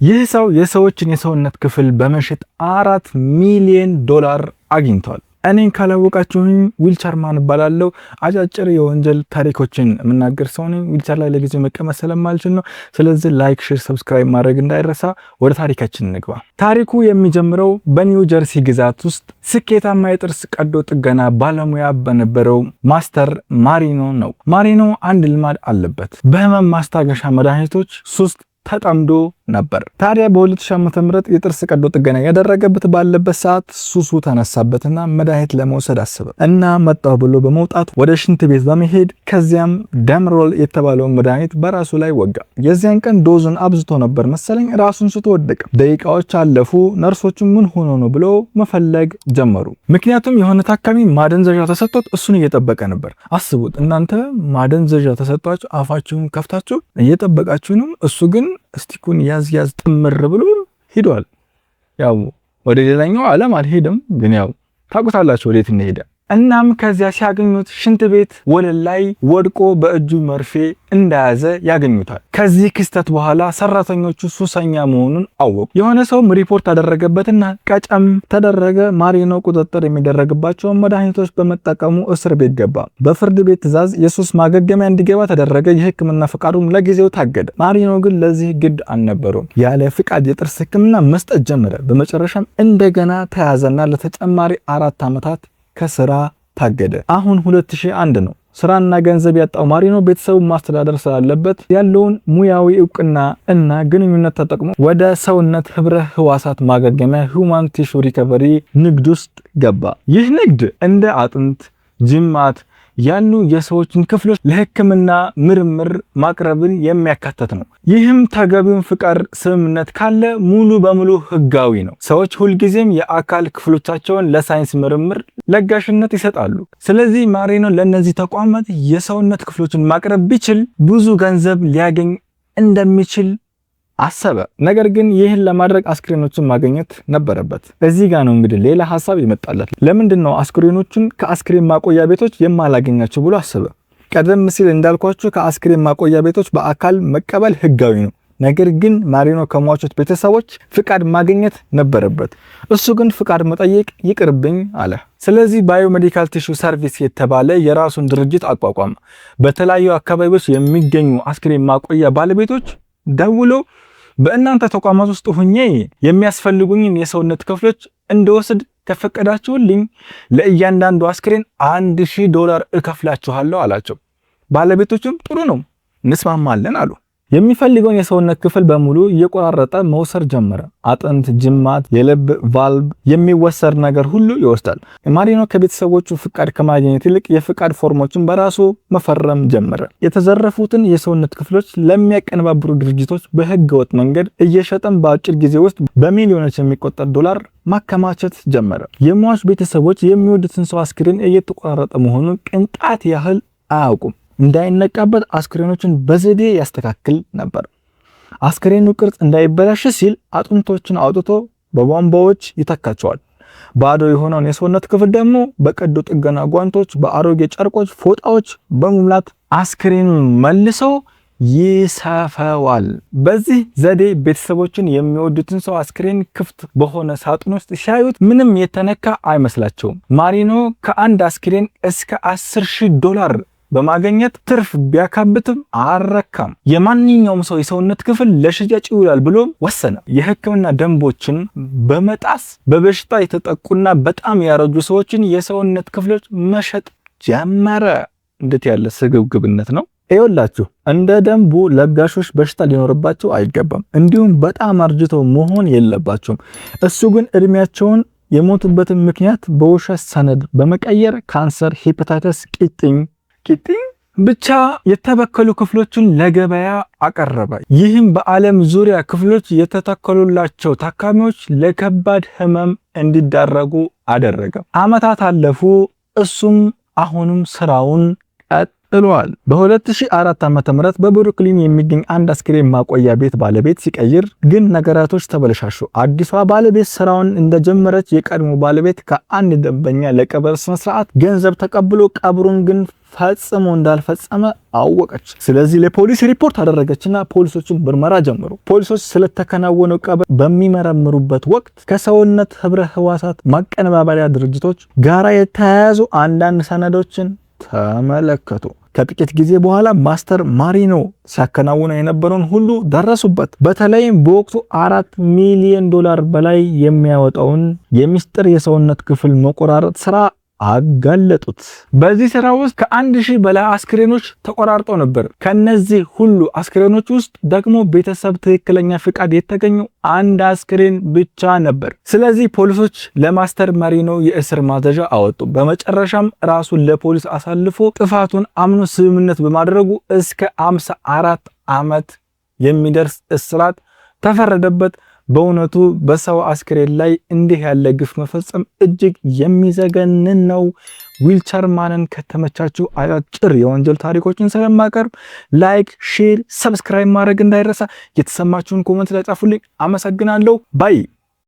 ይህ ሰው የሰዎችን የሰውነት ክፍል በመሸጥ $4 ሚሊዮን አግኝቷል። እኔን ካላወቃችሁኝ ዊልቸር ማን እባላለሁ። አጫጭር የወንጀል ታሪኮችን የምናገር ሰው ነኝ። ዊልቸር ላይ ለጊዜው መቀመጥ ስለማልችል ነው። ስለዚህ ላይክ፣ ሼር፣ ሰብስክራይብ ማድረግ እንዳይረሳ። ወደ ታሪካችን እንግባ። ታሪኩ የሚጀምረው በኒው ጀርሲ ግዛት ውስጥ ስኬታማ የጥርስ ቀዶ ጥገና ባለሙያ በነበረው ማስተር ማሪኖ ነው። ማሪኖ አንድ ልማድ አለበት። በህመም ማስታገሻ መድኃኒቶች ሱስ ተጠምዶ ነበር። ታዲያ በ2000 ዓ.ም የጥርስ ቀዶ ጥገና ያደረገበት ባለበት ሰዓት ሱሱ ተነሳበትና መድኃኒት ለመውሰድ አሰበ እና መጣው ብሎ በመውጣት ወደ ሽንት ቤት በመሄድ ከዚያም ደምሮል የተባለውን መድኃኒት በራሱ ላይ ወጋ። የዚያን ቀን ዶዙን አብዝቶ ነበር መሰለኝ ራሱን ስቶ ወደቀ። ደቂቃዎች አለፉ። ነርሶቹ ምን ሆኖ ነው ብሎ መፈለግ ጀመሩ። ምክንያቱም የሆነ ታካሚ ማደንዘዣ ተሰጥቶት እሱን እየጠበቀ ነበር። አስቡት እናንተ ማደንዘዣ ተሰጥቷችሁ አፋችሁን ከፍታችሁ እየጠበቃችሁ ነው። እሱ ግን ስቲኩን ያዝ ጥምር ብሎ ሄዷል። ያው ወደ ሌላኛው ዓለም አልሄድም፣ ግን ያው ታውቁታላችሁ ወዴት እንደሄደ። እናም ከዚያ ሲያገኙት ሽንት ቤት ወለል ላይ ወድቆ በእጁ መርፌ እንደያዘ ያገኙታል። ከዚህ ክስተት በኋላ ሰራተኞቹ ሱሰኛ መሆኑን አወቁ። የሆነ ሰው ሪፖርት አደረገበትና ቀጨም ተደረገ። ማሪኖ ቁጥጥር የሚደረግባቸውን መድኃኒቶች በመጠቀሙ እስር ቤት ገባ። በፍርድ ቤት ትዕዛዝ የሱስ ማገገሚያ እንዲገባ ተደረገ። የሕክምና ፈቃዱም ለጊዜው ታገደ። ማሪኖ ግን ለዚህ ግድ አልነበረውም። ያለ ፍቃድ የጥርስ ሕክምና መስጠት ጀመረ። በመጨረሻም እንደገና ተያዘና ለተጨማሪ 4 ዓመታት ከስራ ታገደ። አሁን 2001 ነው። ስራና ገንዘብ ያጣው ማሪኖ ቤተሰቡን ማስተዳደር ስላለበት ያለውን ሙያዊ እውቅና እና ግንኙነት ተጠቅሞ ወደ ሰውነት ህብረ ህዋሳት ማገገሚያ ሁማን ቲሹ ሪከቨሪ ንግድ ውስጥ ገባ። ይህ ንግድ እንደ አጥንት፣ ጅማት ያሉ የሰዎችን ክፍሎች ለህክምና ምርምር ማቅረብን የሚያካትት ነው። ይህም ተገቢውን ፍቃድ ስምምነት ካለ ሙሉ በሙሉ ህጋዊ ነው። ሰዎች ሁልጊዜም የአካል ክፍሎቻቸውን ለሳይንስ ምርምር ለጋሽነት ይሰጣሉ። ስለዚህ ማሪኖ ለነዚህ ተቋማት የሰውነት ክፍሎችን ማቅረብ ቢችል ብዙ ገንዘብ ሊያገኝ እንደሚችል አሰበ። ነገር ግን ይህን ለማድረግ አስክሬኖችን ማግኘት ነበረበት። እዚህ ጋር ነው እንግዲህ ሌላ ሐሳብ ይመጣለት። ለምንድን ነው አስክሬኖችን ከአስክሬን ማቆያ ቤቶች የማላገኛቸው ብሎ አሰበ። ቀደም ሲል እንዳልኳችሁ ከአስክሬን ማቆያ ቤቶች በአካል መቀበል ህጋዊ ነው። ነገር ግን ማሪኖ ከሟቾች ቤተሰቦች ፍቃድ ማግኘት ነበረበት። እሱ ግን ፍቃድ መጠየቅ ይቅርብኝ አለ። ስለዚህ ባዮሜዲካል ቲሹ ሰርቪስ የተባለ የራሱን ድርጅት አቋቋመ። በተለያዩ አካባቢዎች የሚገኙ አስክሬን ማቆያ ባለቤቶች ደውሎ በእናንተ ተቋማት ውስጥ ሆኜ የሚያስፈልጉኝን የሰውነት ክፍሎች እንደወስድ ከፈቀዳችሁልኝ ለእያንዳንዱ አስክሬን $1000 እከፍላችኋለሁ አላቸው። ባለቤቶቹም ጥሩ ነው እንስማማለን አሉ። የሚፈልገውን የሰውነት ክፍል በሙሉ እየቆራረጠ መውሰድ ጀመረ። አጥንት፣ ጅማት፣ የልብ ቫልቭ የሚወሰድ ነገር ሁሉ ይወስዳል። ማሪኖ ከቤተሰቦቹ ፍቃድ ከማግኘት ይልቅ የፍቃድ ፎርሞችን በራሱ መፈረም ጀመረ። የተዘረፉትን የሰውነት ክፍሎች ለሚያቀነባብሩ ድርጅቶች በህገወጥ መንገድ እየሸጠም በአጭር ጊዜ ውስጥ በሚሊዮኖች የሚቆጠር ዶላር ማከማቸት ጀመረ። የሟች ቤተሰቦች የሚወዱትን ሰው አስክሬን እየተቆራረጠ መሆኑን ቅንጣት ያህል አያውቁም። እንዳይነቃበት አስክሬኖችን በዘዴ ያስተካክል ነበር። አስክሬኑ ቅርጽ እንዳይበላሽ ሲል አጥንቶችን አውጥቶ በቧንቧዎች ይተካቸዋል። ባዶ የሆነውን የሰውነት ክፍል ደግሞ በቀዶ ጥገና ጓንቶች፣ በአሮጌ ጨርቆች፣ ፎጣዎች በመሙላት አስክሬኑን መልሰው ይሰፋዋል። በዚህ ዘዴ ቤተሰቦችን የሚወዱትን ሰው አስክሬን ክፍት በሆነ ሳጥን ውስጥ ሲያዩት ምንም የተነካ አይመስላቸውም። ማሪኖ ከአንድ አስክሬን እስከ $10,000 በማግኘት ትርፍ ቢያካብትም አረካም። የማንኛውም ሰው የሰውነት ክፍል ለሽያጭ ይውላል ብሎ ወሰነ። የሕክምና ደንቦችን በመጣስ በበሽታ የተጠቁና በጣም ያረጁ ሰዎችን የሰውነት ክፍሎች መሸጥ ጀመረ። እንዴት ያለ ስግብግብነት ነው! ይኸውላችሁ እንደ ደንቡ ለጋሾች በሽታ ሊኖርባቸው አይገባም፣ እንዲሁም በጣም አርጅተው መሆን የለባቸውም። እሱ ግን እድሜያቸውን የሞቱበትን ምክንያት በውሸት ሰነድ በመቀየር ካንሰር፣ ሄፓታይተስ፣ ቂጥኝ ብቻ የተበከሉ ክፍሎችን ለገበያ አቀረበ። ይህም በዓለም ዙሪያ ክፍሎች የተተከሉላቸው ታካሚዎች ለከባድ ህመም እንዲዳረጉ አደረገ። ዓመታት አለፉ። እሱም አሁንም ስራውን ጥሏል። በ2004 ዓ.ም በብሩክሊን የሚገኝ አንድ አስክሬን ማቆያ ቤት ባለቤት ሲቀይር ግን ነገራቶች ተበለሻሹ። አዲሷ ባለቤት ስራውን እንደጀመረች የቀድሞ ባለቤት ከአንድ ደንበኛ ለቀብር ስነ ስርዓት ገንዘብ ተቀብሎ ቀብሩን ግን ፈጽሞ እንዳልፈጸመ አወቀች። ስለዚህ ለፖሊስ ሪፖርት አደረገችና ፖሊሶችን ምርመራ ጀመሩ። ፖሊሶች ስለተከናወነው ቀብር በሚመረምሩበት ወቅት ከሰውነት ህብረ ህዋሳት ማቀነባበሪያ ድርጅቶች ጋራ የተያያዙ አንዳንድ ሰነዶችን ተመለከቱ። ከጥቂት ጊዜ በኋላ ማስተር ማሪኖ ሲያከናውኑ የነበረውን ሁሉ ደረሱበት። በተለይም በወቅቱ $4 ሚሊዮን በላይ የሚያወጣውን የሚስጥር የሰውነት ክፍል መቆራረጥ ስራ አጋለጡት። በዚህ ስራ ውስጥ ከ1000 በላይ አስክሬኖች ተቆራርጠው ነበር። ከነዚህ ሁሉ አስክሬኖች ውስጥ ደግሞ ቤተሰብ ትክክለኛ ፍቃድ የተገኘው አንድ አስክሬን ብቻ ነበር። ስለዚህ ፖሊሶች ለማስተር ማሪኖ የእስር ማዘዣ አወጡ። በመጨረሻም ራሱን ለፖሊስ አሳልፎ ጥፋቱን አምኖ ስምምነት በማድረጉ እስከ 54 ዓመት የሚደርስ እስራት ተፈረደበት። በእውነቱ በሰው አስክሬን ላይ እንዲህ ያለ ግፍ መፈጸም እጅግ የሚዘገንን ነው። ዊልቸርማንን ከተመቻችሁ አጫጭር የወንጀል ታሪኮችን ስለማቀርብ ላይክ፣ ሼር፣ ሰብስክራይብ ማድረግ እንዳይረሳ። የተሰማችሁን ኮሜንት ላይ ጻፉልኝ። አመሰግናለሁ ባይ